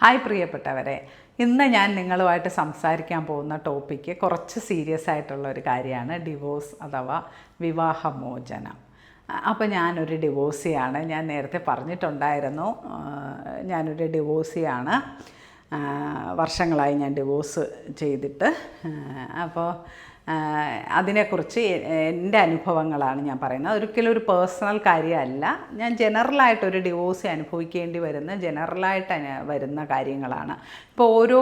Hi പ്രിയപ്പെട്ടവരെ, ഇന്ന് ഞാൻ നിങ്ങളുമായിട്ട് സംസാരിക്കാൻ പോകുന്ന ടോപ്പിക്ക് കുറച്ച് സീരിയസ് ആയിട്ടുള്ള ഒരു കാര്യമാണ്. ഡിവോഴ്സ് അഥവാ വിവാഹമോചനം. അപ്പോൾ ഞാനൊരു ഡിവോഴ്സിയാണ്. ഞാൻ നേരത്തെ പറഞ്ഞിട്ടുണ്ടായിരുന്നു, ഞാനൊരു ഡിവോഴ്സിയാണ്. വർഷങ്ങളായി ഞാൻ ഡിവോഴ്സ് ചെയ്തിട്ട്. അപ്പോൾ അതിനെക്കുറിച്ച് എൻ്റെ അനുഭവങ്ങളാണ് ഞാൻ പറയുന്നത്. ഒരിക്കലും ഒരു പേഴ്സണൽ കാര്യമല്ല. ഞാൻ ജനറലായിട്ടൊരു ഡിവോഴ്സ് അനുഭവിക്കേണ്ടി വരുന്ന ജനറലായിട്ട് വരുന്ന കാര്യങ്ങളാണ്. ഇപ്പോൾ ഓരോ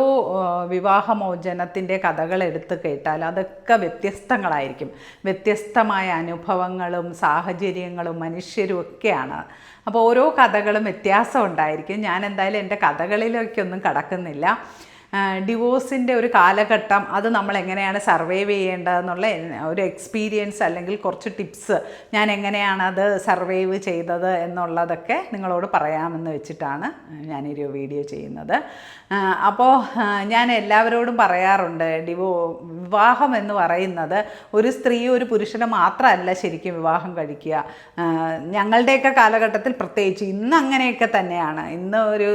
വിവാഹമോചനത്തിൻ്റെ കഥകൾ എടുത്ത് കേട്ടാൽ അതൊക്കെ വ്യത്യസ്തങ്ങളായിരിക്കും. വ്യത്യസ്തമായ അനുഭവങ്ങളും സാഹചര്യങ്ങളും മനുഷ്യരും ഒക്കെയാണ്. അപ്പോൾ ഓരോ കഥകളും വ്യത്യാസം ഉണ്ടായിരിക്കും. ഞാൻ എന്തായാലും എൻ്റെ കഥകളിലേക്കൊന്നും കടക്കുന്നില്ല. ഡിവോഴ്സിൻ്റെ ഒരു കാലഘട്ടം, അത് നമ്മൾ എങ്ങനെയാണ് സർവൈവ് ചെയ്യേണ്ടതെന്നുള്ള ഒരു എക്സ്പീരിയൻസ് അല്ലെങ്കിൽ കുറച്ച് ടിപ്സ്, ഞാൻ എങ്ങനെയാണ് അത് സർവൈവ് ചെയ്തത് എന്നുള്ളതൊക്കെ നിങ്ങളോട് പറയാമെന്ന് വെച്ചിട്ടാണ് ഞാനൊരു വീഡിയോ ചെയ്യുന്നത്. അപ്പോൾ ഞാൻ എല്ലാവരോടും പറയാറുണ്ട്, വിവാഹം എന്ന് പറയുന്നത് ഒരു സ്ത്രീ ഒരു പുരുഷന് മാത്രമല്ല ശരിക്കും വിവാഹം കഴിക്കുക. ഞങ്ങളുടെയൊക്കെ കാലഘട്ടത്തിൽ പ്രത്യേകിച്ച് ഇന്ന് അങ്ങനെയൊക്കെ തന്നെയാണ്. ഇന്ന് ഒരു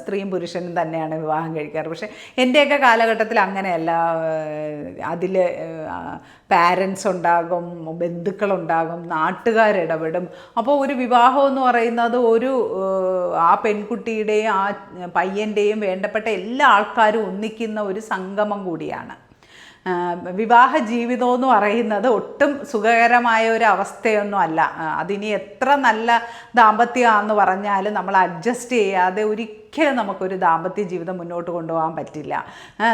സ്ത്രീയും പുരുഷനും തന്നെയാണ് വിവാഹം കഴിക്കാറ്. പക്ഷേ എൻ്റെയൊക്കെ കാലഘട്ടത്തിൽ അങ്ങനെയല്ല. അതിൽ പാരൻസ് ഉണ്ടാകും, ബന്ധുക്കളുണ്ടാകും, നാട്ടുകാരിടപെടും. അപ്പോൾ ഒരു വിവാഹം എന്ന് പറയുന്നത് ആ പെൺകുട്ടിയുടെയും ആ പയ്യൻ്റെയും വേണ്ടപ്പെട്ട എല്ലാ ആൾക്കാരും ഒന്നിക്കുന്ന ഒരു സംഗമം കൂടിയാണ്. വിവാഹ ജീവിതം എന്ന് പറയുന്നത് ഒട്ടും സുഖകരമായ ഒരു അവസ്ഥയൊന്നും അല്ല. അതിനി എത്ര നല്ല ദാമ്പത്യമാണെന്ന് പറഞ്ഞാലും നമ്മൾ അഡ്ജസ്റ്റ് ചെയ്യാതെ ഒരിക്കലും നമുക്കൊരു ദാമ്പത്യ ജീവിതം മുന്നോട്ട് കൊണ്ടുപോകാൻ പറ്റില്ല.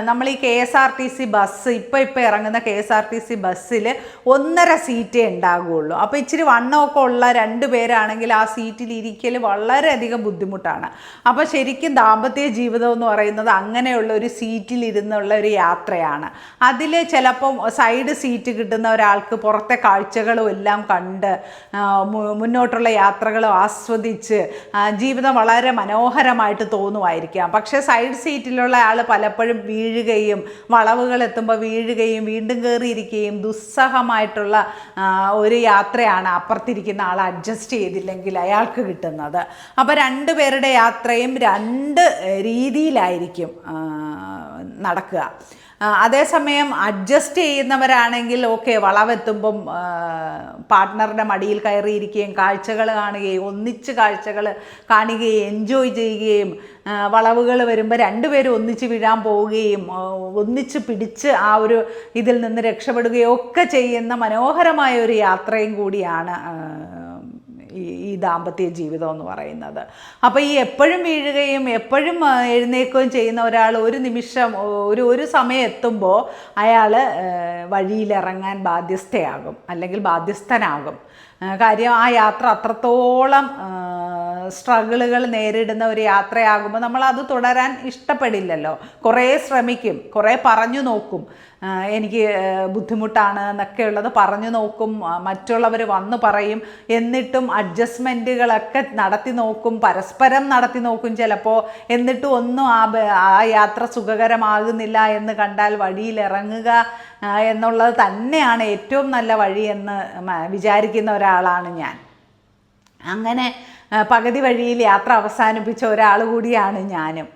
നമ്മൾ ഈ KSRTC ബസ് ഇപ്പോൾ ഇറങ്ങുന്ന KSRTC ബസ്സിൽ 1.5 സീറ്റേ ഉണ്ടാകുകയുള്ളൂ. അപ്പോൾ ഇച്ചിരി വണ്ണമൊക്കെ ഉള്ള 2 പേരാണെങ്കിൽ ആ സീറ്റിൽ ഇരിക്കൽ വളരെയധികം ബുദ്ധിമുട്ടാണ്. അപ്പോൾ ശരിക്കും ദാമ്പത്യ ജീവിതം എന്ന് പറയുന്നത് അങ്ങനെയുള്ള ഒരു സീറ്റിലിരുന്നുള്ള ഒരു യാത്രയാണ്. അതിൽ ചിലപ്പം സൈഡ് സീറ്റ് കിട്ടുന്ന ഒരാൾക്ക് പുറത്തെ കാഴ്ചകളും എല്ലാം കണ്ട് മുന്നോട്ടുള്ള യാത്രകളും ആസ്വദിച്ച് ജീവിതം വളരെ മനോഹരമായിട്ട് തോന്നുമായിരിക്കാം. പക്ഷേ സൈഡ് സീറ്റിലുള്ള ആൾ പലപ്പോഴും വീഴുകയും വളവുകൾ എത്തുമ്പോൾ വീഴുകയും വീണ്ടും കയറിയിരിക്കുകയും ദുസ്സഹമായിട്ടുള്ള ഒരു യാത്രയാണ് അപ്പുറത്തിരിക്കുന്ന ആൾ അഡ്ജസ്റ്റ് ചെയ്തില്ലെങ്കിൽ അയാൾക്ക് കിട്ടുന്നത്. അപ്പോൾ 2 പേരുടെ യാത്രയും 2 രീതിയിലായിരിക്കും നടക്കുക. അതേസമയം അഡ്ജസ്റ്റ് ചെയ്യുന്നവരാണെങ്കിൽ ഓക്കെ, വളവെത്തുമ്പം പാർട്ട്ണറുടെ മടിയിൽ കയറിയിരിക്കുകയും കാഴ്ചകൾ കാണുകയും ഒന്നിച്ച് കാഴ്ചകൾ കാണുകയും എൻജോയ് ചെയ്യുകയും വളവുകൾ വരുമ്പോൾ 2 പേരും ഒന്നിച്ച് വീഴാൻ പോവുകയും ഒന്നിച്ച് പിടിച്ച് ആ ഒരു ഇതിൽ നിന്ന് രക്ഷപ്പെടുകയും ഒക്കെ ചെയ്യുന്ന മനോഹരമായ ഒരു യാത്രയും കൂടിയാണ് ഈ ദാമ്പത്യ ജീവിതം എന്ന് പറയുന്നത്. അപ്പോൾ ഈ എപ്പോഴും വീഴുകയും എപ്പോഴും എഴുന്നേൽക്കുകയും ചെയ്യുന്ന ഒരാൾ ഒരു നിമിഷം ഒരു സമയം എത്തുമ്പോൾ അയാൾ വഴിയിലിറങ്ങാൻ ബാധ്യസ്ഥയാകും അല്ലെങ്കിൽ ബാധ്യസ്ഥനാകും. കാര്യം ആ യാത്ര അത്രത്തോളം സ്ട്രഗിളുകൾ നേരിടുന്ന ഒരു യാത്രയാകുമ്പോൾ നമ്മളത് തുടരാൻ ഇഷ്ടപ്പെടില്ലല്ലോ. കുറേ ശ്രമിക്കും, കുറേ പറഞ്ഞു നോക്കും, എനിക്ക് ബുദ്ധിമുട്ടാണ് എന്നൊക്കെ ഉള്ളത് പറഞ്ഞു നോക്കും, മറ്റുള്ളവർ വന്ന് പറയും. എന്നിട്ടും അഡ്ജസ്റ്റ്മെൻറ്റുകളൊക്കെ നടത്തി നോക്കും, പരസ്പരം നടത്തി നോക്കും ചിലപ്പോൾ. എന്നിട്ടും ഒന്നും ആ യാത്ര സുഖകരമാകുന്നില്ല എന്ന് കണ്ടാൽ വഴിയിലിറങ്ങുക എന്നുള്ളത് തന്നെയാണ് ഏറ്റവും നല്ല വഴിയെന്ന് വിചാരിക്കുന്ന ഒരാളാണ് ഞാൻ. അങ്ങനെ പകുതി വഴിയിൽ യാത്ര അവസാനിപ്പിച്ച ഒരാൾ കൂടിയാണ് ഞാനും.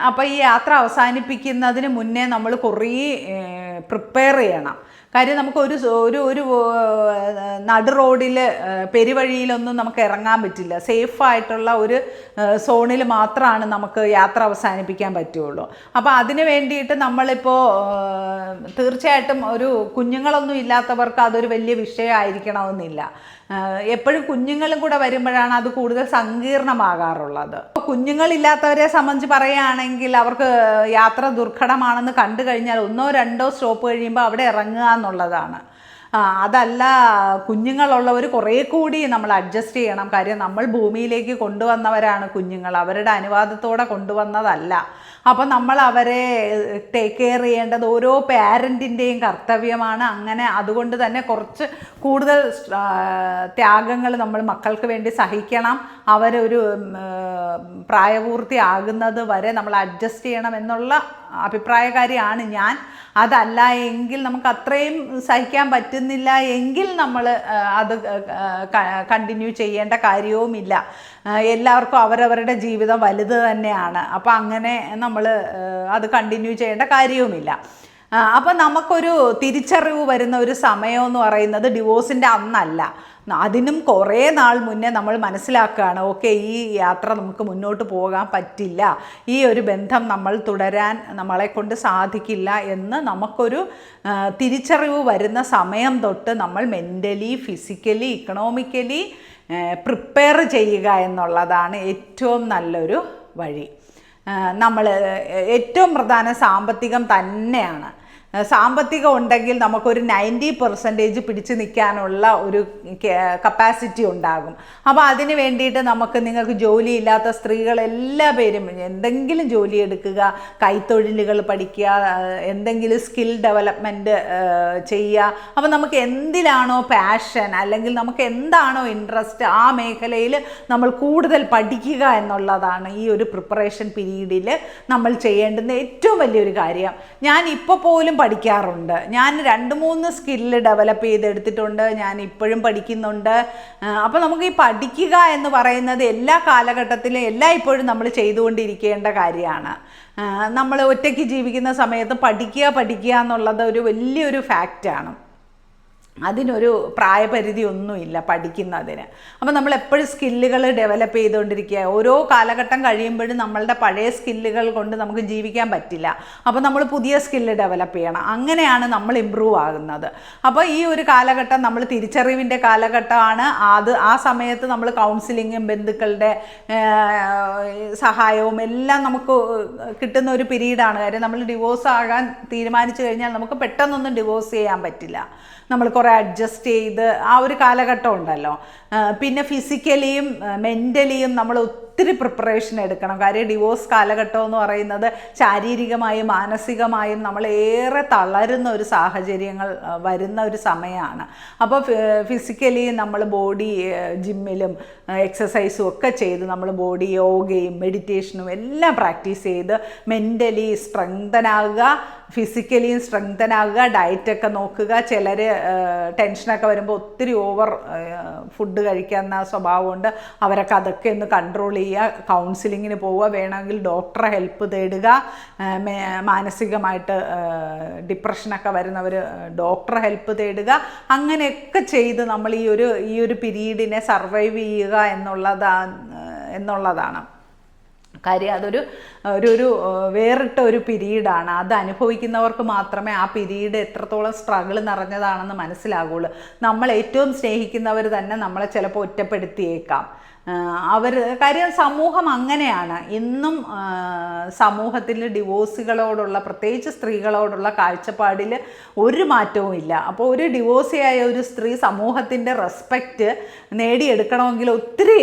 അപ്പോൾ ഈ യാത്ര അവസാനിപ്പിക്കുന്നതിന് മുന്നേ നമ്മൾ കുറേ പ്രിപ്പയർ ചെയ്യണം. കാര്യം നമുക്ക് ഒരു നടു റോഡിൽ പെരുവഴിയിലൊന്നും നമുക്ക് ഇറങ്ങാൻ പറ്റില്ല. സേഫായിട്ടുള്ള ഒരു സോണിൽ മാത്രമാണ് നമുക്ക് യാത്ര അവസാനിപ്പിക്കാൻ പറ്റുള്ളൂ. അപ്പോൾ അതിന് വേണ്ടിയിട്ട് നമ്മളിപ്പോൾ തീർച്ചയായിട്ടും ഒരു കുഞ്ഞുങ്ങളൊന്നും ഇല്ലാത്തവർക്ക് അതൊരു വലിയ വിഷയമായിരിക്കണമെന്നില്ല. എപ്പോഴും കുഞ്ഞുങ്ങളും കൂടെ വരുമ്പോഴാണ് അത് കൂടുതൽ സങ്കീർണമാകാറുള്ളത്. കുഞ്ഞുങ്ങളില്ലാത്തവരെ സംബന്ധിച്ച് പറയുകയാണെങ്കിൽ അവർക്ക് യാത്ര ദുർഘടമാണെന്ന് കണ്ടു കഴിഞ്ഞാൽ 1-2 സ്റ്റോപ്പ് കഴിയുമ്പോൾ അവിടെ ഇറങ്ങുക എന്നുള്ളതാണ്. അതല്ല, കുഞ്ഞുങ്ങളുള്ളവർ കുറേ കൂടി നമ്മൾ അഡ്ജസ്റ്റ് ചെയ്യണം. കാര്യം നമ്മൾ ഭൂമിയിലേക്ക് കൊണ്ടുവന്നവരാണ് കുഞ്ഞുങ്ങൾ, അവരുടെ അനുവാദത്തോടെ കൊണ്ടുവന്നതല്ല. അപ്പോൾ നമ്മൾ അവരെ ടേക്ക് കെയർ ചെയ്യേണ്ടത് ഓരോ പാരൻറ്റിൻ്റെയും കർത്തവ്യമാണ്. അങ്ങനെ അതുകൊണ്ട് തന്നെ കുറച്ച് കൂടുതൽ ത്യാഗങ്ങൾ നമ്മൾ മക്കൾക്ക് വേണ്ടി സഹിക്കണം. അവരൊരു പ്രായപൂർത്തി ആകുന്നത് വരെ നമ്മൾ അഡ്ജസ്റ്റ് ചെയ്യണം എന്നുള്ള അഭിപ്രായക്കാരിയാണ് ഞാൻ. അതല്ല എങ്കിൽ നമുക്ക് അത്രയും സഹിക്കാൻ പറ്റുന്നില്ല എങ്കിൽ നമ്മൾ അത് കണ്ടിന്യൂ ചെയ്യേണ്ട കാര്യവുമില്ല. എല്ലാവർക്കും അവരവരുടെ ജീവിതം വലുത് തന്നെയാണ്. അപ്പോൾ അങ്ങനെ നമ്മൾ അത് കണ്ടിന്യൂ ചെയ്യേണ്ട കാര്യവുമില്ല. അപ്പം നമുക്കൊരു തിരിച്ചറിവ് വരുന്ന ഒരു സമയമെന്ന് പറയുന്നത് ഡിവോഴ്സിൻ്റെ അന്നല്ല, അതിനും കുറേ നാൾ മുന്നേ നമ്മൾ മനസ്സിലാക്കുകയാണ്, ഓക്കെ ഈ യാത്ര നമുക്ക് മുന്നോട്ട് പോകാൻ പറ്റില്ല, ഈ ഒരു ബന്ധം നമ്മൾ തുടരാൻ നമ്മളെ കൊണ്ട് സാധിക്കില്ല എന്ന് നമുക്കൊരു തിരിച്ചറിവ് വരുന്ന സമയം തൊട്ട് നമ്മൾ മെൻ്റലി, ഫിസിക്കലി, ഇക്കണോമിക്കലി പ്രിപ്പയർ ചെയ്യുക എന്നുള്ളതാണ് ഏറ്റവും നല്ലൊരു വഴി. നമ്മൾ ഏറ്റവും പ്രധാനം സാമ്പത്തികം തന്നെയാണ്. സാമ്പത്തികം ഉണ്ടെങ്കിൽ നമുക്കൊരു 90% പിടിച്ചു നിൽക്കാനുള്ള ഒരു കപ്പാസിറ്റി ഉണ്ടാകും. അപ്പോൾ അതിന് വേണ്ടിയിട്ട് നിങ്ങൾക്ക് ജോലിയില്ലാത്ത സ്ത്രീകളെല്ലാ പേരും എന്തെങ്കിലും ജോലി എടുക്കുക, കൈത്തൊഴിലുകൾ പഠിക്കുക, എന്തെങ്കിലും സ്കിൽ ഡെവലപ്മെൻറ്റ് ചെയ്യുക. അപ്പോൾ നമുക്ക് എന്തിലാണോ പാഷൻ അല്ലെങ്കിൽ നമുക്ക് എന്താണോ ഇൻട്രസ്റ്റ് ആ മേഖലയിൽ നമ്മൾ കൂടുതൽ പഠിക്കുക എന്നുള്ളതാണ് ഈ ഒരു പ്രിപ്പറേഷൻ പീരീഡിൽ നമ്മൾ ചെയ്യേണ്ടുന്ന ഏറ്റവും വലിയൊരു കാര്യം. ഞാൻ ഇപ്പോൾ പോലും പഠിക്കാറുണ്ട്. ഞാൻ 2-3 സ്കില്ല് ഡെവലപ്പ് ചെയ്തെടുത്തിട്ടുണ്ട്. ഞാൻ ഇപ്പോഴും പഠിക്കുന്നുണ്ട്. അപ്പോൾ നമുക്ക് ഈ പഠിക്കുക എന്ന് പറയുന്നത് എല്ലാ കാലഘട്ടത്തിലും ഇപ്പോഴും നമ്മൾ ചെയ്തുകൊണ്ടിരിക്കേണ്ട കാര്യമാണ്. നമ്മൾ ഒറ്റയ്ക്ക് ജീവിക്കുന്ന സമയത്ത് പഠിക്കുക എന്നുള്ളത് ഒരു വലിയൊരു ഫാക്റ്റാണ്. അതിനൊരു പ്രായപരിധി ഒന്നുമില്ല പഠിക്കുന്നതിന്. അപ്പോൾ നമ്മൾ എപ്പോഴും സ്കില്ലുകൾ ഡെവലപ്പ് ചെയ്തുകൊണ്ടിരിക്കുക. ഓരോ കാലഘട്ടം കഴിയുമ്പോഴും നമ്മളുടെ പഴയ സ്കില്ലുകൾ കൊണ്ട് നമുക്ക് ജീവിക്കാൻ പറ്റില്ല. അപ്പോൾ നമ്മൾ പുതിയ സ്കില്ല് ഡെവലപ്പ് ചെയ്യണം. അങ്ങനെയാണ് നമ്മൾ ഇമ്പ്രൂവ് ആകുന്നത്. അപ്പോൾ ഈ ഒരു കാലഘട്ടം നമ്മൾ തിരിച്ചറിവിൻ്റെ കാലഘട്ടമാണ്. ആ സമയത്ത് നമ്മൾ കൗൺസിലിങ്ങും ബന്ധുക്കളുടെ സഹായവും എല്ലാം നമുക്ക് കിട്ടുന്ന ഒരു പീരീഡാണ്. കാര്യം നമ്മൾ ഡിവോഴ്സ് ആകാൻ തീരുമാനിച്ചു കഴിഞ്ഞാൽ നമുക്ക് പെട്ടെന്നൊന്നും ഡിവോഴ്സ് ചെയ്യാൻ പറ്റില്ല. നമ്മൾ കുറേ അഡ്ജസ്റ്റ് ചെയ്ത് ആ ഒരു കാലഘട്ടം ഉണ്ടല്ലോ. പിന്നെ ഫിസിക്കലിയും മെൻ്റലിയും നമ്മൾ ഒത്തിരി പ്രിപ്പറേഷൻ എടുക്കണം. കാര്യം ഡിവോഴ്സ് കാലഘട്ടം എന്ന് പറയുന്നത് ശാരീരികമായും മാനസികമായും നമ്മളേറെ തളരുന്ന ഒരു സാഹചര്യങ്ങൾ വരുന്ന ഒരു സമയമാണ്. അപ്പോൾ ഫിസിക്കലി നമ്മൾ ബോഡി ജിമ്മിലും എക്സസൈസും ഒക്കെ ചെയ്ത് നമ്മൾ ബോഡി യോഗയും മെഡിറ്റേഷനും എല്ലാം പ്രാക്ടീസ് ചെയ്ത് മെൻ്റലി സ്ട്രെങ്തനാകുക, ഫിസിക്കലിയും സ്ട്രെങ്തനാകുക, ഡയറ്റൊക്കെ നോക്കുക. ചിലർ ടെൻഷനൊക്കെ വരുമ്പോൾ ഒത്തിരി ഓവർ ഫുഡ് കഴിക്കുന്ന സ്വഭാവമുണ്ട്. അവരൊക്കെ അതൊക്കെ ഒന്ന് കൺട്രോൾ ചെയ്യുക, കൗൺസിലിങ്ങിന് പോവുക, വേണമെങ്കിൽ ഡോക്ടറെ ഹെൽപ്പ് തേടുക. മാനസികമായിട്ട് ഡിപ്രഷനൊക്കെ വരുന്നവർ ഡോക്ടറെ ഹെൽപ്പ് തേടുക. അങ്ങനെയൊക്കെ ചെയ്ത് നമ്മൾ ഈ ഒരു പീരീഡിനെ സർവൈവ് ചെയ്യുക എന്നുള്ളതാണ് കാര്യം. അതൊരു വേറിട്ട ഒരു പീരീഡാണ്. അത് അനുഭവിക്കുന്നവർക്ക് മാത്രമേ ആ പീരീഡ് എത്രത്തോളം സ്ട്രഗിൾ നിറഞ്ഞതാണെന്ന് മനസ്സിലാകുള്ളൂ. നമ്മൾ ഏറ്റവും സ്നേഹിക്കുന്നവർ തന്നെ നമ്മളെ ചിലപ്പോൾ ഒറ്റപ്പെടുത്തിയേക്കാം. കാര്യം സമൂഹം അങ്ങനെയാണ്. ഇന്നും സമൂഹത്തിൽ ഡിവോഴ്സുകളോടുള്ള, പ്രത്യേകിച്ച് സ്ത്രീകളോടുള്ള കാഴ്ചപ്പാടിൽ ഒരു മാറ്റവും ഇല്ല. അപ്പോൾ ഒരു ഡിവോഴ്സിയായ ഒരു സ്ത്രീ സമൂഹത്തിൻ്റെ റെസ്പെക്റ്റ് നേടിയെടുക്കണമെങ്കിൽ ഒത്തിരി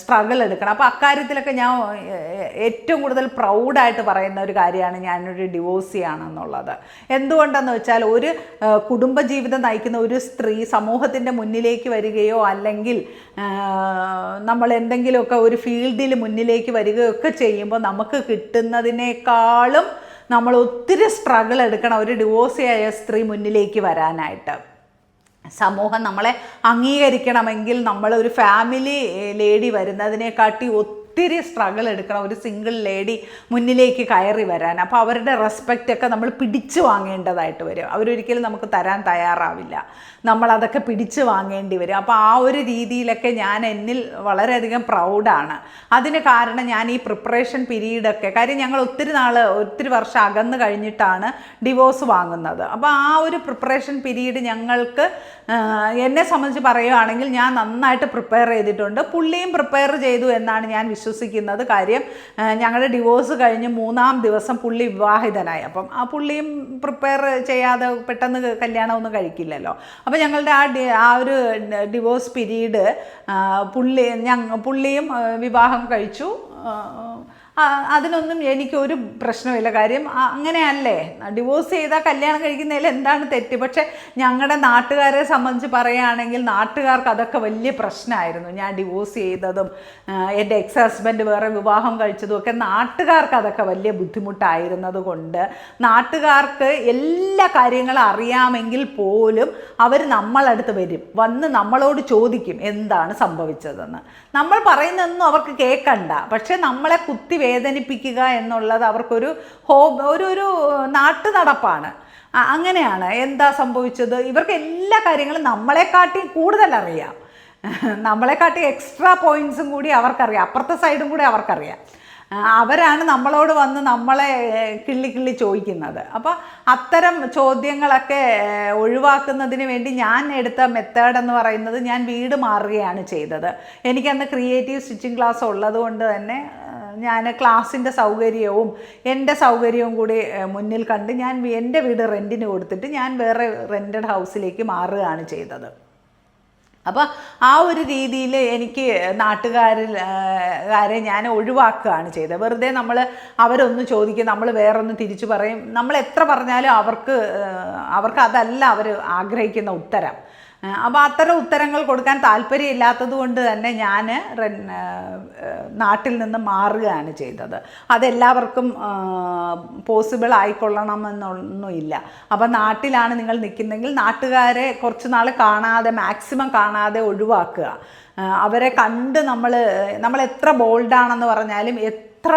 സ്ട്രഗിൾ എടുക്കണം. അപ്പോൾ അക്കാര്യത്തിലൊക്കെ ഞാൻ ഏറ്റവും കൂടുതൽ പ്രൗഡായിട്ട് പറയുന്ന ഒരു കാര്യമാണ് ഞാനൊരു ഡിവോഴ്സിയാണെന്നുള്ളത്. എന്തുകൊണ്ടെന്ന് വെച്ചാൽ ഒരു കുടുംബജീവിതം നയിക്കുന്ന ഒരു സ്ത്രീ സമൂഹത്തിൻ്റെ മുന്നിലേക്ക് വരികയോ അല്ലെങ്കിൽ നമ്മൾ എന്തെങ്കിലുമൊക്കെ ഒരു ഫീൽഡിൽ മുന്നിലേക്ക് വരികയൊക്കെ ചെയ്യുമ്പോൾ നമുക്ക് കിട്ടുന്നതിനേക്കാളും നമ്മൾ ഒത്തിരി സ്ട്രഗിൾ എടുക്കണം ഒരു ഡിവോഴ്സിയായ സ്ത്രീ മുന്നിലേക്ക് വരാനായിട്ട്. സമൂഹം നമ്മളെ അംഗീകരിക്കണമെങ്കിൽ നമ്മളൊരു ഫാമിലി ലേഡി വരുന്നതിനെക്കാട്ടി ഒത്തിരി സ്ട്രഗിൾ എടുക്കണം ഒരു സിംഗിൾ ലേഡി മുന്നിലേക്ക് കയറി വരാൻ. അപ്പോൾ അവരുടെ റെസ്പെക്റ്റൊക്കെ നമ്മൾ പിടിച്ചു വാങ്ങേണ്ടതായിട്ട് വരും. അവരൊരിക്കലും നമുക്ക് തരാൻ തയ്യാറാവില്ല. നമ്മളതൊക്കെ പിടിച്ചു വാങ്ങേണ്ടി വരും. അപ്പോൾ ആ ഒരു രീതിയിലൊക്കെ ഞാൻ എന്നിൽ വളരെയധികം പ്രൗഡാണ്. അതിന് കാരണം ഞാൻ ഈ പ്രിപ്പറേഷൻ പീരീഡൊക്കെ, കാര്യം ഞങ്ങൾ ഒത്തിരി വർഷം അകന്ന് കഴിഞ്ഞിട്ടാണ് ഡിവോഴ്സ് വാങ്ങുന്നത്. അപ്പോൾ ആ ഒരു പ്രിപ്പറേഷൻ പീരീഡ് ഞങ്ങൾക്ക്, എന്നെ സംബന്ധിച്ച് പറയുകയാണെങ്കിൽ ഞാൻ നന്നായിട്ട് പ്രിപ്പയർ ചെയ്തിട്ടുണ്ട്. പുള്ളിയും പ്രിപ്പയർ ചെയ്തു എന്നാണ് ഞാൻ വിശ്വസിക്കുന്നത്. കാര്യം ഞങ്ങളുടെ ഡിവോഴ്സ് കഴിഞ്ഞ് 3-ാം ദിവസം പുള്ളി വിവാഹിതനായി. അപ്പം ആ പുള്ളിയും പ്രിപ്പയർ ചെയ്യാതെ പെട്ടെന്ന് കല്യാണമൊന്നും കഴിക്കില്ലല്ലോ. അപ്പോൾ ഞങ്ങളുടെ ആ ഒരു ഡിവോഴ്സ് പീരീഡ് പുള്ളിയും വിവാഹം കഴിച്ചു. അതിനൊന്നും എനിക്കൊരു പ്രശ്നമില്ല. കാര്യം അങ്ങനെയല്ലേ, ഡിവോഴ്സ് ചെയ്താൽ കല്യാണം കഴിക്കുന്നതിൽ എന്താണ് തെറ്റ്? പക്ഷേ ഞങ്ങളുടെ നാട്ടുകാരെ സംബന്ധിച്ച് പറയുകയാണെങ്കിൽ നാട്ടുകാർക്ക് അതൊക്കെ വലിയ പ്രശ്നമായിരുന്നു. ഞാൻ ഡിവോഴ്സ് ചെയ്തതും എൻ്റെ എക്സ് ഹസ്ബൻഡ് വേറെ വിവാഹം കഴിച്ചതും ഒക്കെ നാട്ടുകാർക്ക് അതൊക്കെ വലിയ ബുദ്ധിമുട്ടായിരുന്നത് കൊണ്ട് നാട്ടുകാർക്ക് എല്ലാ കാര്യങ്ങളും അറിയാമെങ്കിൽ പോലും അവർ നമ്മളടുത്ത് വന്ന് നമ്മളോട് ചോദിക്കും എന്താണ് സംഭവിച്ചതെന്ന്. നമ്മൾ പറയുന്നതൊന്നും അവർക്ക് കേൾക്കണ്ട, പക്ഷെ നമ്മളെ കുത്തി വേദനിപ്പിക്കുക എന്നുള്ളത് അവർക്കൊരു ഒരു നാട്ടു നടപ്പാണ്. അങ്ങനെയാണ്. എന്താ സംഭവിച്ചത്? ഇവർക്ക് എല്ലാ കാര്യങ്ങളും നമ്മളെക്കാട്ടി കൂടുതൽ അറിയാം, നമ്മളെക്കാട്ടി എക്സ്ട്രാ പോയിൻറ്റ്സും കൂടി അവർക്കറിയാം, അപ്പുറത്തെ സൈഡും കൂടി അവർക്കറിയാം. അവരാണ് നമ്മളോട് വന്ന് നമ്മളെ കിള്ളി ചോദിക്കുന്നത്. അപ്പോൾ അത്തരം ചോദ്യങ്ങളൊക്കെ ഒഴിവാക്കുന്നതിന് വേണ്ടി ഞാൻ എടുത്ത മെത്തേഡ് എന്ന് പറയുന്നത്, ഞാൻ വീട് മാറുകയാണ് ചെയ്തത്. എനിക്കന്ന് ക്രിയേറ്റീവ് സ്റ്റിച്ചിങ് ക്ലാസ് ഉള്ളത് കൊണ്ട് തന്നെ ഞാൻ ക്ലാസ്സിൻ്റെ സൗകര്യവും എൻ്റെ സൗകര്യവും കൂടി മുന്നിൽ കണ്ട് ഞാൻ എൻ്റെ വീട് റെൻറ്റിന് കൊടുത്തിട്ട് ഞാൻ വേറെ റെൻറ്റഡ് ഹൗസിലേക്ക് മാറുകയാണ് ചെയ്തത്. അപ്പോൾ ആ ഒരു രീതിയിൽ എനിക്ക് നാട്ടുകാരെ ഞാൻ ഒഴിവാക്കുകയാണ് ചെയ്തത്. വെറുതെ അവരൊന്ന് ചോദിക്കും, നമ്മൾ വേറൊന്ന് തിരിച്ചു പറയും. നമ്മൾ എത്ര പറഞ്ഞാലും അവർക്ക് അതല്ല അവർ ആഗ്രഹിക്കുന്ന ഉത്തരം. അപ്പോൾ അത്തരം ഉത്തരങ്ങൾ കൊടുക്കാൻ താല്പര്യമില്ലാത്തത് കൊണ്ട് തന്നെ ഞാൻ നാട്ടിൽ നിന്ന് മാറുകയാണ് ചെയ്തത്. അതെല്ലാവർക്കും പോസിബിൾ ആയിക്കൊള്ളണമെന്നൊന്നുമില്ല. അപ്പോൾ നാട്ടിലാണ് നിങ്ങൾ നിൽക്കുന്നതെങ്കിൽ നാട്ടുകാരെ കുറച്ച് നാൾ മാക്സിമം കാണാതെ ഒഴിവാക്കുക. അവരെ കണ്ട് നമ്മൾ എത്ര ബോൾഡാണെന്ന് പറഞ്ഞാലും, എത്ര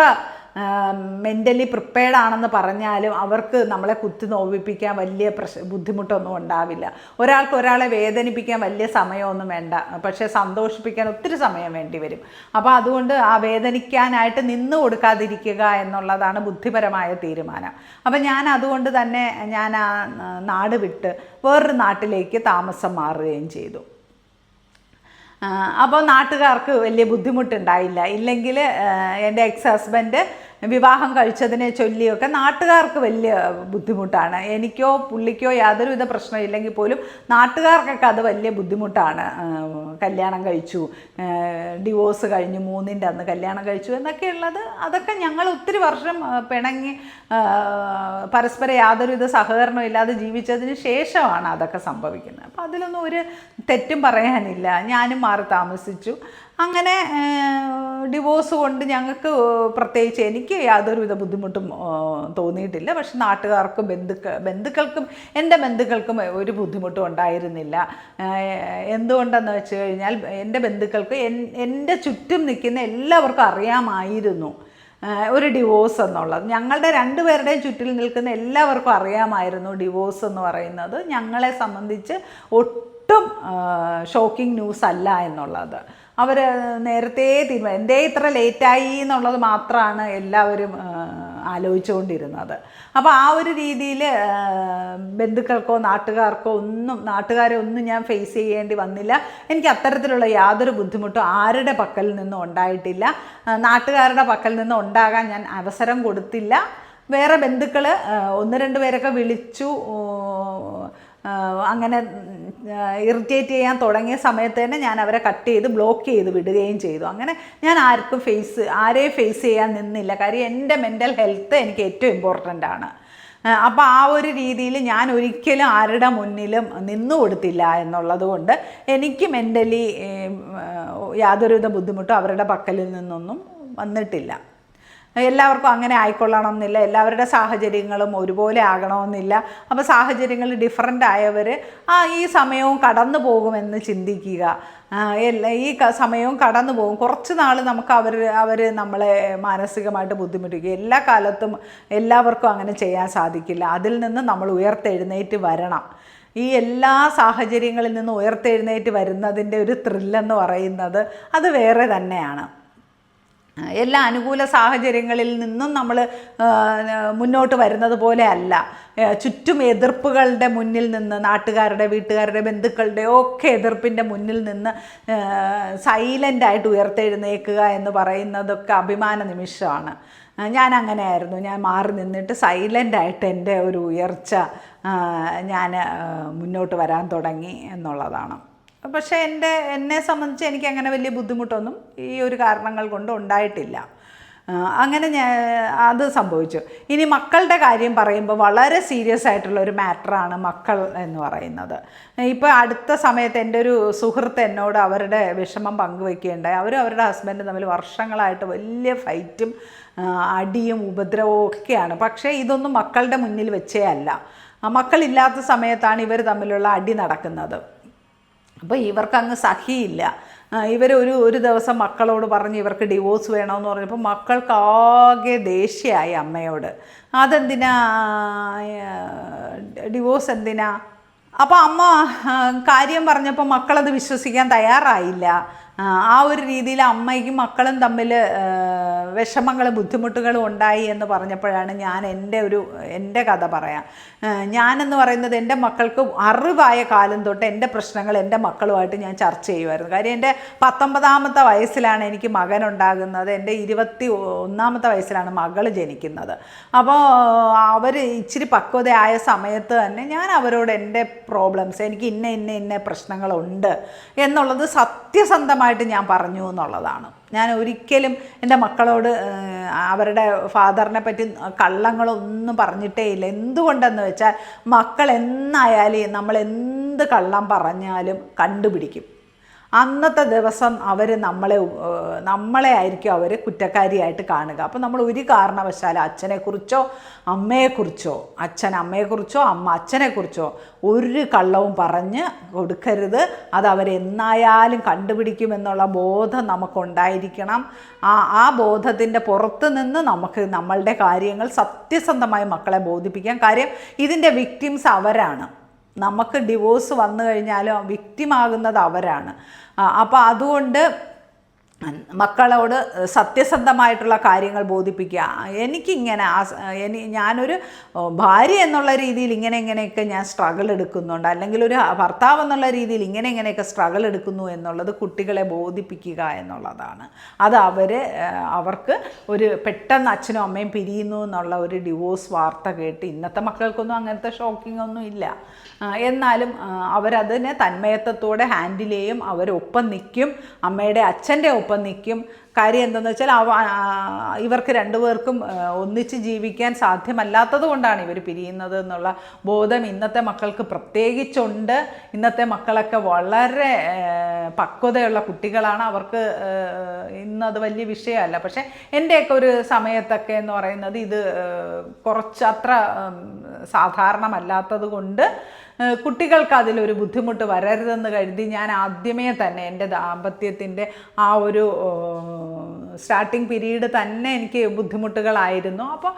മെൻ്റലി പ്രിപ്പയർഡ് ആണെന്ന് പറഞ്ഞാലും അവർക്ക് നമ്മളെ കുത്തി നോവിപ്പിക്കാൻ വലിയ ബുദ്ധിമുട്ടൊന്നും ഉണ്ടാവില്ല. ഒരാളെ വേദനിപ്പിക്കാൻ വലിയ സമയമൊന്നും വേണ്ട, പക്ഷേ സന്തോഷിപ്പിക്കാൻ ഒത്തിരി സമയം വേണ്ടി വരും. അപ്പോൾ അതുകൊണ്ട് ആ വേദനിക്കാനായിട്ട് നിന്ന് കൊടുക്കാതിരിക്കുക എന്നുള്ളതാണ് ബുദ്ധിപരമായ തീരുമാനം. അപ്പം ഞാൻ അതുകൊണ്ട് തന്നെ ഞാൻ ആ നാട് വിട്ട് വേറൊരു നാട്ടിലേക്ക് താമസം മാറുകയും ചെയ്തു. അപ്പോൾ നാട്ടുകാർക്ക് വലിയ ബുദ്ധിമുട്ടുണ്ടായില്ല. ഇല്ലെങ്കിൽ എൻ്റെ എക്സ് ഹസ്ബൻഡ് വിവാഹം കഴിച്ചതിനെ ചൊല്ലിയൊക്കെ നാട്ടുകാർക്ക് വലിയ ബുദ്ധിമുട്ടാണ്. എനിക്കോ പുള്ളിക്കോ യാതൊരുവിധ പ്രശ്നമില്ലെങ്കിൽ പോലും നാട്ടുകാർക്കൊക്കെ അത് വലിയ ബുദ്ധിമുട്ടാണ്. കല്യാണം കഴിച്ചു, ഡിവോഴ്സ് കഴിഞ്ഞു, 3ൻ്റെ അന്ന് കല്യാണം കഴിച്ചു എന്നൊക്കെയുള്ളത്. അതൊക്കെ ഞങ്ങൾ ഒത്തിരി വർഷം പിണങ്ങി പരസ്പരം യാതൊരുവിധ സഹകരണവും ഇല്ലാതെ ജീവിച്ചതിന് ശേഷമാണ് അതൊക്കെ സംഭവിക്കുന്നത്. അപ്പോൾ അതിലൊന്നും ഒരു തെറ്റും പറയാനില്ല. ഞാനും മാറി താമസിച്ചു. അങ്ങനെ ഡിവോഴ്സ് കൊണ്ട് ഞങ്ങൾക്ക് പ്രത്യേകിച്ച് എനിക്ക് യാതൊരുവിധ ബുദ്ധിമുട്ടും തോന്നിയിട്ടില്ല. പക്ഷെ നാട്ടുകാർക്കും ബന്ധുക്കൾക്കും എൻ്റെ ബന്ധുക്കൾക്കും ഒരു ബുദ്ധിമുട്ടും ഉണ്ടായിരുന്നില്ല. എന്തുകൊണ്ടെന്ന് വെച്ച് കഴിഞ്ഞാൽ എൻ്റെ ബന്ധുക്കൾക്ക് എൻ്റെ ചുറ്റും നിൽക്കുന്ന എല്ലാവർക്കും അറിയാമായിരുന്നു ഒരു ഡിവോഴ്സ് എന്നുള്ളത്. ഞങ്ങളുടെ രണ്ടുപേരുടെയും ചുറ്റിൽ നിൽക്കുന്ന എല്ലാവർക്കും അറിയാമായിരുന്നു ഡിവോഴ്സ് എന്ന് പറയുന്നത് ഞങ്ങളെ സംബന്ധിച്ച് ഒട്ടും ഷോക്കിംഗ് ന്യൂസ് അല്ല എന്നുള്ളത്. അവർ നേരത്തെ എന്തേ ഇത്ര ലേറ്റായി എന്നുള്ളത് മാത്രമാണ് എല്ലാവരും ആലോചിച്ചുകൊണ്ടിരുന്നത്. അപ്പോൾ ആ ഒരു രീതിയിൽ ബന്ധുക്കൾക്കോ നാട്ടുകാരെ ഒന്നും ഞാൻ ഫേസ് ചെയ്യേണ്ടി വന്നില്ല. എനിക്ക് അത്തരത്തിലുള്ള യാതൊരു ബുദ്ധിമുട്ടും ആരുടെ പക്കൽ നിന്നും ഉണ്ടായിട്ടില്ല. നാട്ടുകാരുടെ പക്കൽ നിന്നും ഉണ്ടാകാൻ ഞാൻ അവസരം കൊടുത്തില്ല. വേറെ ബന്ധുക്കൾ 1-2 പേരൊക്കെ വിളിച്ചു, അങ്ങനെ ഇറിറ്റേറ്റ് ചെയ്യാൻ തുടങ്ങിയ സമയത്ത് തന്നെ ഞാൻ അവരെ കട്ട് ചെയ്ത് ബ്ലോക്ക് ചെയ്ത് വിടുകയും ചെയ്തു. അങ്ങനെ ഞാൻ ആരെയും ഫേസ് ചെയ്യാൻ നിന്നില്ല. കാര്യം എൻ്റെ മെൻ്റൽ ഹെൽത്ത് എനിക്ക് ഏറ്റവും ഇമ്പോർട്ടൻ്റ് ആണ്. അപ്പോൾ ആ ഒരു രീതിയിൽ ഞാൻ ഒരിക്കലും ആരുടെ മുന്നിലും നിന്നു കൊടുത്തില്ല എന്നുള്ളത് കൊണ്ട് എനിക്ക് മെൻ്റലി യാതൊരുവിധ ബുദ്ധിമുട്ടും അവരുടെ പക്കലിൽ നിന്നൊന്നും വന്നിട്ടില്ല. എല്ലാവർക്കും അങ്ങനെ ആയിക്കൊള്ളണം എന്നില്ല, എല്ലാവരുടെ സാഹചര്യങ്ങളും ഒരുപോലെ ആകണമെന്നില്ല. അപ്പോൾ സാഹചര്യങ്ങൾ ഡിഫറൻ്റ് ആയവർ ഈ സമയവും കടന്നു പോകുമെന്ന് ചിന്തിക്കുക. ഈ സമയവും കടന്നു പോകും. കുറച്ച് നാൾ നമുക്ക് അവർ നമ്മളെ മാനസികമായിട്ട് ബുദ്ധിമുട്ടിക്കുക. എല്ലാ കാലത്തും എല്ലാവർക്കും അങ്ങനെ ചെയ്യാൻ സാധിക്കില്ല. അതിൽ നിന്ന് നമ്മൾ ഉയർത്തെഴുന്നേറ്റ് വരണം. ഈ എല്ലാ സാഹചര്യങ്ങളിൽ നിന്ന് ഉയർത്തെഴുന്നേറ്റ് വരുന്നതിൻ്റെ ഒരു ത്രില്ലെന്ന് പറയുന്നത് അത് വേറെ തന്നെയാണ്. എല്ലാ അനുകൂല സാഹചര്യങ്ങളിൽ നിന്നും നമ്മൾ മുന്നോട്ട് വരുന്നത് പോലെ അല്ല. ചുറ്റും എതിർപ്പുകളുടെ മുന്നിൽ നിന്ന്, നാട്ടുകാരുടെ, വീട്ടുകാരുടെ, ബന്ധുക്കളുടെ ഒക്കെ എതിർപ്പിൻ്റെ മുന്നിൽ നിന്ന് സൈലൻ്റായിട്ട് ഉയർത്തെഴുന്നേൽക്കുക എന്ന് പറയുന്നതൊക്കെ അഭിമാന നിമിഷമാണ്. ഞാൻ അങ്ങനെയായിരുന്നു. ഞാൻ മാറി നിന്നിട്ട് സൈലൻ്റായിട്ട് എൻ്റെ ഒരു ഉയർച്ച ഞാൻ മുന്നോട്ട് വരാൻ തുടങ്ങി എന്നുള്ളതാണ്. പക്ഷേ എന്നെ സംബന്ധിച്ച് എനിക്ക് അങ്ങനെ വലിയ ബുദ്ധിമുട്ടൊന്നും ഈ ഒരു കാരണങ്ങൾ കൊണ്ട് ഉണ്ടായിട്ടില്ല. അങ്ങനെ അത് സംഭവിച്ചു. ഇനി മക്കളുടെ കാര്യം പറയുമ്പോൾ വളരെ സീരിയസ് ആയിട്ടുള്ള ഒരു മാറ്ററാണ് മക്കൾ എന്ന് പറയുന്നത്. ഇപ്പോൾ അടുത്ത സമയത്ത് എൻ്റെ ഒരു സുഹൃത്ത് എന്നോട് അവരുടെ വിഷമം പങ്കുവയ്ക്കുകയുണ്ടായി. അവരുടെ ഹസ്ബൻഡ് തമ്മിൽ വർഷങ്ങളായിട്ട് വലിയ ഫൈറ്റും അടിയും ഉപദ്രവവും ഒക്കെയാണ്. പക്ഷേ ഇതൊന്നും മക്കളുടെ മുന്നിൽ വെച്ചേ അല്ല. മക്കളില്ലാത്ത സമയത്താണ് ഇവർ തമ്മിലുള്ള അടി നടക്കുന്നത്. അപ്പോൾ ഇവർക്കങ്ങ് സഹിയില്ല. ഒരു ദിവസം മക്കളോട് പറഞ്ഞ് ഇവർക്ക് ഡിവോഴ്സ് വേണമെന്ന് പറഞ്ഞപ്പോൾ മക്കൾക്കാകെ ദേഷ്യമായി അമ്മയോട്. അതെന്തിനാ ഡിവോഴ്സ് എന്തിനാ? അപ്പോൾ അമ്മ കാര്യം പറഞ്ഞപ്പോൾ മക്കളത് വിശ്വസിക്കാൻ തയ്യാറായില്ല. ആ ഒരു രീതിയിൽ അമ്മയ്ക്കും മക്കളും തമ്മിൽ വിഷമങ്ങളും ബുദ്ധിമുട്ടുകളും ഉണ്ടായി എന്ന് പറഞ്ഞപ്പോഴാണ് ഞാൻ എൻ്റെ കഥ പറയാം. ഞാനെന്ന് പറയുന്നത് എൻ്റെ മക്കൾക്ക് അറിവായ കാലം തൊട്ട് എൻ്റെ പ്രശ്നങ്ങൾ എൻ്റെ മക്കളുമായിട്ട് ഞാൻ ചർച്ച ചെയ്യുമായിരുന്നു. കാര്യം എൻ്റെ 19ാമത്തെ വയസ്സിലാണ് എനിക്ക് മകനുണ്ടാകുന്നത്. എൻ്റെ 21ാമത്തെ വയസ്സിലാണ് മകൾ ജനിക്കുന്നത്. അപ്പോൾ അവർ ഇച്ചിരി പക്വതയായ സമയത്ത് തന്നെ ഞാൻ അവരോട് എൻ്റെ പ്രോബ്ലംസ്, എനിക്ക് ഇന്ന പ്രശ്നങ്ങളുണ്ട് എന്നുള്ളത് സത്യസന്ധമായിട്ട് ഞാൻ പറഞ്ഞു എന്നുള്ളതാണ്. ഞാൻ ഒരിക്കലും എൻ്റെ മക്കളോട് അവരുടെ ഫാദറിനെ പറ്റി കള്ളങ്ങളൊന്നും പറഞ്ഞിട്ടേ ഇല്ല. എന്തുകൊണ്ടെന്ന് വെച്ചാൽ മക്കൾ എന്നായാലും നമ്മൾ എന്ത് കള്ളം പറഞ്ഞാലും കണ്ടുപിടിക്കും. അന്നത്തെ ദിവസം അവർ നമ്മളെ ആയിരിക്കും അവർ കുറ്റക്കാരിയായിട്ട് കാണുക. അപ്പോൾ നമ്മൾ ഒരു കാരണവശാലും അച്ഛനെക്കുറിച്ചോ അമ്മയെക്കുറിച്ചോ, അച്ഛൻ അമ്മയെക്കുറിച്ചോ അമ്മ അച്ഛനെക്കുറിച്ചോ ഒരു കള്ളവും പറഞ്ഞ് കൊടുക്കരുത്. അത് അവരെന്നായാലും കണ്ടുപിടിക്കുമെന്നുള്ള ബോധം നമുക്കുണ്ടായിരിക്കണം. ആ ബോധത്തിൻ്റെ പുറത്ത് നിന്ന് നമുക്ക് നമ്മളുടെ കാര്യങ്ങൾ സത്യസന്ധമായി മക്കളെ ബോധിപ്പിക്കാം. കാര്യം ഇതിൻ്റെ വിക്ടിംസ് അവരാണ്. നമുക്ക് ഡിവോഴ്സ് വന്നു കഴിഞ്ഞാലും വിക്ടിമാകുന്നത് അവരാണ്. അപ്പോൾ അതുകൊണ്ട് മക്കളോട് സത്യസന്ധമായിട്ടുള്ള കാര്യങ്ങൾ ബോധിപ്പിക്കുക. ഞാനൊരു ഭാര്യ എന്നുള്ള രീതിയിൽ ഇങ്ങനെയൊക്കെ ഞാൻ സ്ട്രഗിൾ എടുക്കുന്നുണ്ട്, അല്ലെങ്കിൽ ഒരു ഭർത്താവ് എന്നുള്ള രീതിയിൽ ഇങ്ങനെയൊക്കെ സ്ട്രഗിൾ എടുക്കുന്നു എന്നുള്ളത് കുട്ടികളെ ബോധിപ്പിക്കുക എന്നുള്ളതാണ്. അത് അവർക്ക് ഒരു പെട്ടെന്ന് അച്ഛനും അമ്മയും പിരിയുന്നു എന്നുള്ള ഒരു ഡിവോഴ്സ് വാർത്ത കേട്ട് ഇന്നത്തെ മക്കൾക്കൊന്നും അങ്ങനത്തെ ഷോക്കിംഗ് ഒന്നും ഇല്ല. എന്നാലും അവരതിനെ തന്മയത്വത്തോടെ ഹാൻഡിൽ ചെയ്യും. അവരൊപ്പം നിൽക്കും, അമ്മയുടെ അച്ഛൻ്റെ ഒപ്പം നിൽക്കും. കാര്യം എന്താണെന്ന് വെച്ചാൽ ഇവർക്ക് രണ്ടുപേർക്കും ഒന്നിച്ച് ജീവിക്കാൻ സാധ്യമല്ലാത്തത് കൊണ്ടാണ് ഇവർ പിരിയുന്നത് എന്നുള്ള ബോധം ഇന്നത്തെ മക്കൾക്ക് പ്രത്യേകിച്ചുണ്ട്. ഇന്നത്തെ മക്കളൊക്കെ വളരെ പക്വതയുള്ള കുട്ടികളാണ്. അവർക്ക് ഇന്നത് വലിയ വിഷയമല്ല. പക്ഷേ എൻ്റെയൊക്കെ ഒരു സമയത്തൊക്കെ എന്ന് പറയുന്നത് ഇത് കുറച്ചത്ര സാധാരണമല്ലാത്തത് കൊണ്ട് കുട്ടികൾക്ക് അതിലൊരു ബുദ്ധിമുട്ട് വരരുതെന്ന് കരുതി ഞാൻ ആദ്യമേ തന്നെ എൻ്റെ ദാമ്പത്യത്തിൻ്റെ ആ ഒരു സ്റ്റാർട്ടിങ് പീരീഡ് തന്നെ എനിക്ക് ബുദ്ധിമുട്ടുകളായിരുന്നു. അപ്പോൾ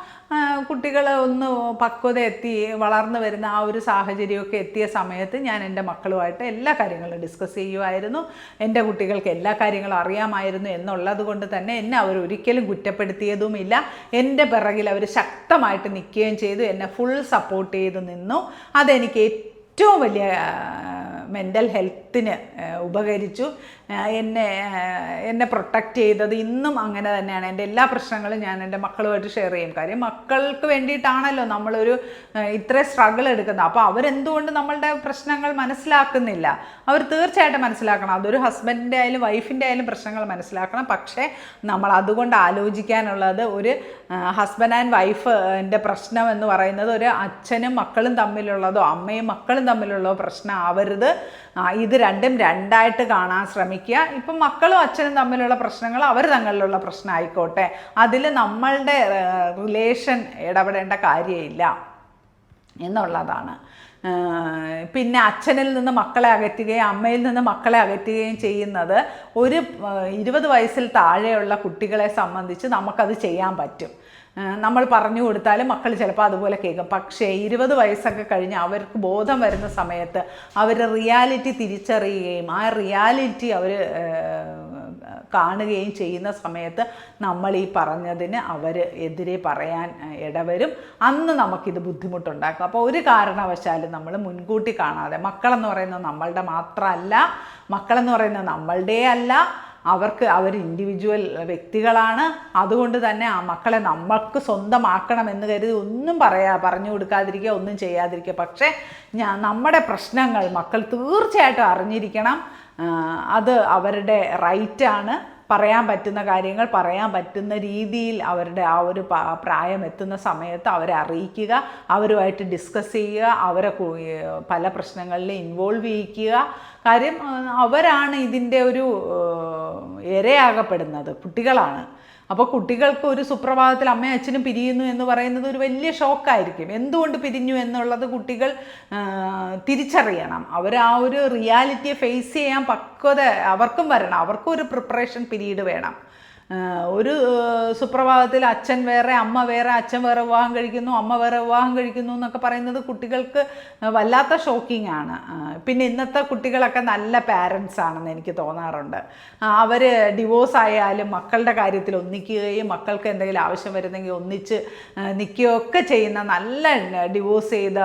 കുട്ടികൾ ഒന്ന് പക്വത എത്തി വളർന്നു വരുന്ന ആ ഒരു സാഹചര്യമൊക്കെ എത്തിയ സമയത്ത് ഞാൻ എൻ്റെ മക്കളുമായിട്ട് എല്ലാ കാര്യങ്ങളും ഡിസ്കസ് ചെയ്യുമായിരുന്നു. എൻ്റെ കുട്ടികൾക്ക് എല്ലാ കാര്യങ്ങളും അറിയാമായിരുന്നു എന്നുള്ളത് കൊണ്ട് തന്നെ എന്നെ അവർ ഒരിക്കലും കുറ്റപ്പെടുത്തിയതുമില്ല. എൻ്റെ പിറകിൽ അവർ ശക്തമായിട്ട് നിൽക്കുകയും ചെയ്തു. എന്നെ ഫുൾ സപ്പോർട്ട് ചെയ്ത് നിന്നു. അതെനിക്ക് ഏറ്റവും വലിയ മെൻ്റൽ ഹെൽത്തിന് ഉപകരിച്ചു. എന്നെ പ്രൊട്ടക്റ്റ് ചെയ്തത് ഇന്നും അങ്ങനെ തന്നെയാണ്. എൻ്റെ എല്ലാ പ്രശ്നങ്ങളും ഞാൻ എൻ്റെ മക്കളുമായിട്ട് ഷെയർ ചെയ്യും. കാര്യം മക്കൾക്ക് വേണ്ടിയിട്ടാണല്ലോ നമ്മളൊരു ഇത്രയും സ്ട്രഗിൾ എടുക്കുന്നത്. അപ്പോൾ അവരെന്തുകൊണ്ട് നമ്മളുടെ പ്രശ്നങ്ങൾ മനസ്സിലാക്കുന്നില്ല? അവർ തീർച്ചയായിട്ടും മനസ്സിലാക്കണം. അതൊരു ഹസ്ബൻഡിൻ്റെ ആയാലും വൈഫിൻ്റെ ആയാലും പ്രശ്നങ്ങൾ മനസ്സിലാക്കണം. പക്ഷേ നമ്മൾ അതുകൊണ്ട് ആലോചിക്കാനുള്ളത് ഒരു ഹസ്ബൻഡ് ആൻഡ് വൈഫിൻ്റെ പ്രശ്നം എന്ന് പറയുന്നത് ഒരു അച്ഛനും മക്കളും തമ്മിലുള്ളതോ അമ്മയും മക്കളും തമ്മിലുള്ളതോ പ്രശ്നം ആവരുത്. ഇത് രണ്ടും രണ്ടായിട്ട് കാണാൻ ശ്രമിക്കുക. ഇപ്പം മക്കളും അച്ഛനും തമ്മിലുള്ള പ്രശ്നങ്ങൾ അവർ തമ്മിലുള്ള പ്രശ്നമായിക്കോട്ടെ, അതിൽ നമ്മളുടെ റിലേഷൻ ഇടപെടേണ്ട കാര്യമില്ല എന്നുള്ളതാണ്. പിന്നെ അച്ഛനിൽ നിന്ന് മക്കളെ അകറ്റുകയും അമ്മയിൽ നിന്ന് മക്കളെ അകറ്റുകയും ചെയ്യുന്നത് ഒരു 20 വയസ്സിൽ താഴെയുള്ള കുട്ടികളെ സംബന്ധിച്ച് നമുക്കത് ചെയ്യാൻ പറ്റും. നമ്മൾ പറഞ്ഞു കൊടുത്താലും മക്കൾ ചിലപ്പോൾ അതുപോലെ കേൾക്കും. പക്ഷേ 20 വയസ്സൊക്കെ കഴിഞ്ഞ് അവർക്ക് ബോധം വരുന്ന സമയത്ത് അവർ റിയാലിറ്റി തിരിച്ചറിയുകയും ആ റിയാലിറ്റി അവർ കാണുകയും ചെയ്യുന്ന സമയത്ത് നമ്മൾ ഈ പറഞ്ഞതിന് അവർ എതിരെ പറയാൻ ഇടവരും. അന്ന് നമുക്കിത് ബുദ്ധിമുട്ടുണ്ടാക്കും. അപ്പോൾ ഒരു കാരണവശാലും നമ്മൾ മുൻകൂട്ടി കാണാതെ, മക്കളെന്ന് പറയുന്നത് നമ്മളുടെ മാത്രമല്ല, മക്കളെന്ന് പറയുന്നത് നമ്മളുടെ അല്ല, അവർ ഇൻഡിവിജ്വൽ വ്യക്തികളാണ്. അതുകൊണ്ട് തന്നെ ആ മക്കളെ നമ്മൾക്ക് സ്വന്തമാക്കണമെന്ന് കരുതി ഒന്നും പറഞ്ഞു കൊടുക്കാതിരിക്കുക, ഒന്നും ചെയ്യാതിരിക്കുക. പക്ഷേ നമ്മുടെ പ്രശ്നങ്ങൾ മക്കൾ തീർച്ചയായിട്ടും അറിഞ്ഞിരിക്കണം. അത് അവരുടെ റൈറ്റാണ്. പറയാൻ പറ്റുന്ന കാര്യങ്ങൾ പറയാൻ പറ്റുന്ന രീതിയിൽ അവരുടെ ആ ഒരു പ്രായം എത്തുന്ന സമയത്ത് അവരെ അറിയിക്കുക, അവരുമായിട്ട് ഡിസ്കസ് ചെയ്യുക, അവരെ പല പ്രശ്നങ്ങളിൽ ഇൻവോൾവ് ചെയ്യിക്കുക. കാര്യം അവരാണ് ഇതിൻ്റെ ഒരു ഇരയാകപ്പെടുന്നത്, കുട്ടികളാണ്. അപ്പോൾ കുട്ടികൾക്ക് ഒരു സുപ്രഭാതത്തിൽ അമ്മയും അച്ഛനും പിരിയുന്നു എന്ന് പറയുന്നത് ഒരു വലിയ ഷോക്കായിരിക്കും. എന്തുകൊണ്ട് പിരിഞ്ഞു എന്നുള്ളത് കുട്ടികൾ തിരിച്ചറിയണം. അവർ ആ ഒരു റിയാലിറ്റിയെ ഫേസ് ചെയ്യാൻ പക്വത അവർക്കും വരണം. അവർക്കും ഒരു പ്രിപ്പറേഷൻ പീരീഡ് വേണം. ഒരു സുപ്രഭാതത്തിൽ അച്ഛൻ വേറെ അമ്മ വേറെ, അച്ഛൻ വേറെ വിവാഹം കഴിക്കുന്നു അമ്മ വേറെ വിവാഹം കഴിക്കുന്നു എന്നൊക്കെ പറയുന്നത് കുട്ടികൾക്ക് വല്ലാത്ത ഷോക്കിംഗ് ആണ്. പിന്നെ ഇന്നത്തെ കുട്ടികളൊക്കെ നല്ല പാരൻസ് ആണെന്ന് എനിക്ക് തോന്നാറുണ്ട്. അവർ ഡിവോഴ്സ് ആയാലും മക്കളുടെ കാര്യത്തിൽ ഒന്നിക്കുകയും മക്കൾക്ക് എന്തെങ്കിലും ആവശ്യം വരുന്നെങ്കിൽ ഒന്നിച്ച് നിൽക്കുകയൊക്കെ ചെയ്യുന്ന നല്ല ഡിവോഴ്സ് ചെയ്ത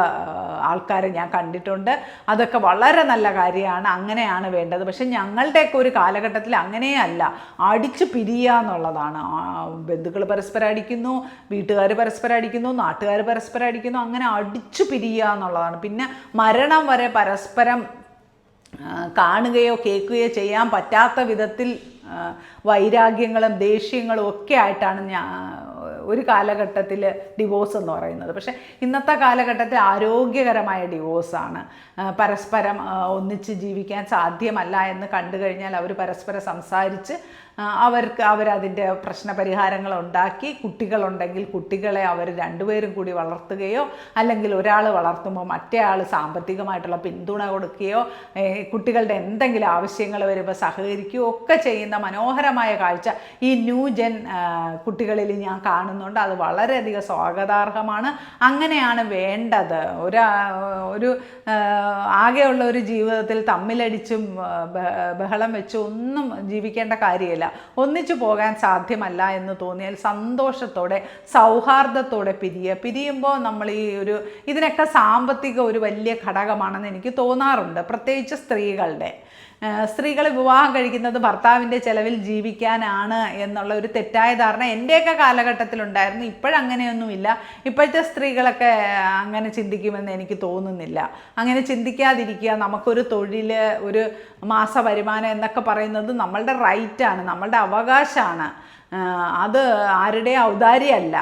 ആൾക്കാരെ ഞാൻ കണ്ടിട്ടുണ്ട്. അതൊക്കെ വളരെ നല്ല കാര്യമാണ്, അങ്ങനെയാണ് വേണ്ടത്. പക്ഷെ ഞങ്ങളുടെയൊക്കെ ഒരു കാലഘട്ടത്തിൽ അങ്ങനെയല്ല, അടിച്ചു പിരിയുക എന്നുള്ളതാണ്. ബന്ധുക്കൾ പരസ്പരം അടിക്കുന്നു, വീട്ടുകാർ പരസ്പരം അടിക്കുന്നു, നാട്ടുകാർ പരസ്പരം അടിക്കുന്നു, അങ്ങനെ അടിച്ചു പിരിയുക എന്നുള്ളതാണ്. പിന്നെ മരണം വരെ പരസ്പരം കാണുകയോ കേൾക്കുകയോ ചെയ്യാൻ പറ്റാത്ത വിധത്തിൽ വൈരാഗ്യങ്ങളും ദേഷ്യങ്ങളും ഒക്കെ ആയിട്ടാണ് ഒരു കാലഘട്ടത്തിൽ ഡിവോഴ്സ് എന്ന് പറയുന്നത്. പക്ഷേ ഇന്നത്തെ കാലഘട്ടത്തിൽ ആരോഗ്യകരമായ ഡിവോഴ്സാണ്. പരസ്പരം ഒന്നിച്ച് ജീവിക്കാൻ സാധ്യമല്ല എന്ന് കണ്ടു കഴിഞ്ഞാൽ അവർ പരസ്പരം സംസാരിച്ച് അവരതിൻ്റെ പ്രശ്നപരിഹാരങ്ങൾ ഉണ്ടാക്കി, കുട്ടികളുണ്ടെങ്കിൽ കുട്ടികളെ അവർ രണ്ടുപേരും കൂടി വളർത്തുകയോ അല്ലെങ്കിൽ ഒരാൾ വളർത്തുമ്പോൾ മറ്റേ ആൾ സാമ്പത്തികമായിട്ടുള്ള പിന്തുണ കൊടുക്കുകയോ കുട്ടികളുടെ എന്തെങ്കിലും ആവശ്യങ്ങൾ വരുമ്പോൾ സഹകരിക്കുകയോ ഒക്കെ ചെയ്യുന്ന മനോഹരമായ കാഴ്ച ഈ ന്യൂ ജെൻ കുട്ടികളിൽ ഞാൻ കാണുന്നുണ്ട്. അത് വളരെയധികം സ്വാഗതാർഹമാണ്. അങ്ങനെയാണ് വേണ്ടത്. ഒരു ആകെയുള്ള ഒരു ജീവിതത്തിൽ തമ്മിലടിച്ചും ബഹളം വെച്ചും ഒന്നും ജീവിക്കേണ്ട കാര്യമില്ല. ഒന്നിച്ചു പോകാൻ സാധ്യമല്ല എന്ന് തോന്നിയാൽ സന്തോഷത്തോടെ സൗഹാർദ്ദത്തോടെ പിരിയുമ്പോൾ നമ്മൾ ഇതിനൊക്കെ സാമ്പത്തിക ഒരു വലിയ ഘടകമാണെന്ന് എനിക്ക് തോന്നാറുണ്ട്. പ്രത്യേകിച്ച് സ്ത്രീകൾ വിവാഹം കഴിക്കുന്നത് ഭർത്താവിൻ്റെ ചെലവിൽ ജീവിക്കാനാണ് എന്നുള്ള ഒരു തെറ്റായ ധാരണ എൻ്റെയൊക്കെ കാലഘട്ടത്തിലുണ്ടായിരുന്നു. ഇപ്പോഴങ്ങനെയൊന്നുമില്ല. ഇപ്പോഴത്തെ സ്ത്രീകളൊക്കെ അങ്ങനെ ചിന്തിക്കുമെന്ന് എനിക്ക് തോന്നുന്നില്ല. അങ്ങനെ ചിന്തിക്കാതിരിക്കുക. നമുക്കൊരു തൊഴിൽ, ഒരു മാസ വരുമാനം എന്നൊക്കെ പറയുന്നത് നമ്മളുടെ റൈറ്റാണ്, നമ്മളുടെ അവകാശമാണ്. അത് ആരുടെ ഔദാര്യമല്ല,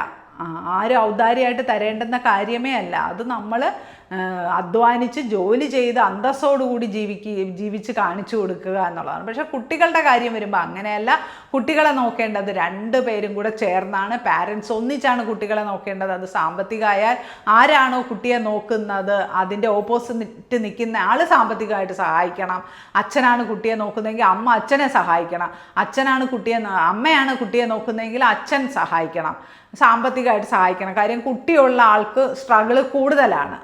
ആരും ഔദാര്യമായിട്ട് തരേണ്ടുന്ന കാര്യമേ അല്ല. അത് നമ്മൾ അധ്വാനിച്ച് ജോലി ചെയ്ത് അന്തസ്സോടുകൂടി ജീവിച്ച് കാണിച്ചു കൊടുക്കുക എന്നുള്ളതാണ്. പക്ഷേ കുട്ടികളുടെ കാര്യം വരുമ്പോൾ അങ്ങനെയല്ല. കുട്ടികളെ നോക്കേണ്ടത് രണ്ടുപേരും കൂടെ ചേർന്നാണ്. പാരൻസ് ഒന്നിച്ചാണ് കുട്ടികളെ നോക്കേണ്ടത്. അത് സാമ്പത്തികമായാൽ ആരാണോ കുട്ടിയെ നോക്കുന്നത് അതിൻ്റെ ഓപ്പോസിറ്റ് നിൽക്കുന്ന ആൾ സാമ്പത്തികമായിട്ട് സഹായിക്കണം. അച്ഛനാണ് കുട്ടിയെ നോക്കുന്നതെങ്കിൽ അമ്മ അച്ഛനെ സഹായിക്കണം. അമ്മയാണ് കുട്ടിയെ നോക്കുന്നതെങ്കിൽ അച്ഛൻ സഹായിക്കണം, സാമ്പത്തികമായിട്ട് സഹായിക്കണം. കാര്യം കുട്ടിയുള്ള ആൾക്ക് സ്ട്രഗിൾ കൂടുതലാണ്.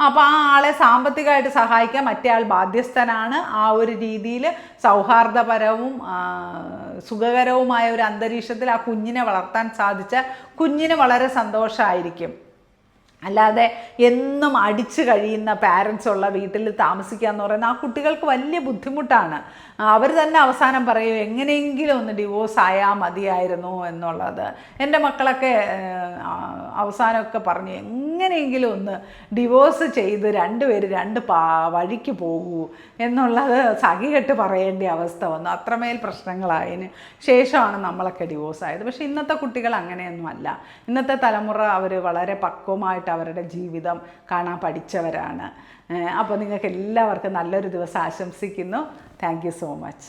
അപ്പോൾ ആ ആളെ സാമ്പത്തികമായിട്ട് സഹായിക്കാൻ മറ്റേ ആൾ ബാധ്യസ്ഥനാണ്. ആ ഒരു രീതിയിൽ സൗഹാർദ്ദപരവും സുഖകരവുമായ ഒരു അന്തരീക്ഷത്തിൽ ആ കുഞ്ഞിനെ വളർത്താൻ സാധിച്ച കുഞ്ഞിന് വളരെ സന്തോഷമായിരിക്കും. അല്ലാതെ എന്നും അടിച്ചു കഴിയുന്ന പാരൻസ് ഉള്ള വീട്ടിൽ താമസിക്കുക എന്ന് പറയുന്നത് ആ കുട്ടികൾക്ക് വലിയ ബുദ്ധിമുട്ടാണ്. അവർ തന്നെ അവസാനം പറയും എങ്ങനെയെങ്കിലും ഒന്ന് ഡിവോഴ്സ് ആയാൽ മതിയായിരുന്നു എന്നുള്ളത്. എൻ്റെ മക്കളൊക്കെ അവസാനമൊക്കെ പറഞ്ഞു എങ്ങനെയെങ്കിലും ഒന്ന് ഡിവോഴ്സ് ചെയ്ത് രണ്ടുപേര് വഴിക്ക് പോകൂ എന്നുള്ളത് സഹികെട്ട് പറയേണ്ട അവസ്ഥ വന്നു. അത്രമേൽ പ്രശ്നങ്ങളായതിന് ശേഷമാണ് നമ്മളൊക്കെ ഡിവോഴ്സ് ആയത്. പക്ഷേ ഇന്നത്തെ കുട്ടികൾ അങ്ങനെയൊന്നും അല്ല. ഇന്നത്തെ തലമുറ അവർ വളരെ പക്വമായിട്ട് അവരുടെ ജീവിതം കാണാൻ പഠിച്ചവരാണ്. അപ്പോൾ നിങ്ങൾക്ക് എല്ലാവർക്കും നല്ലൊരു ദിവസം ആശംസിക്കുന്നു. Thank you so much.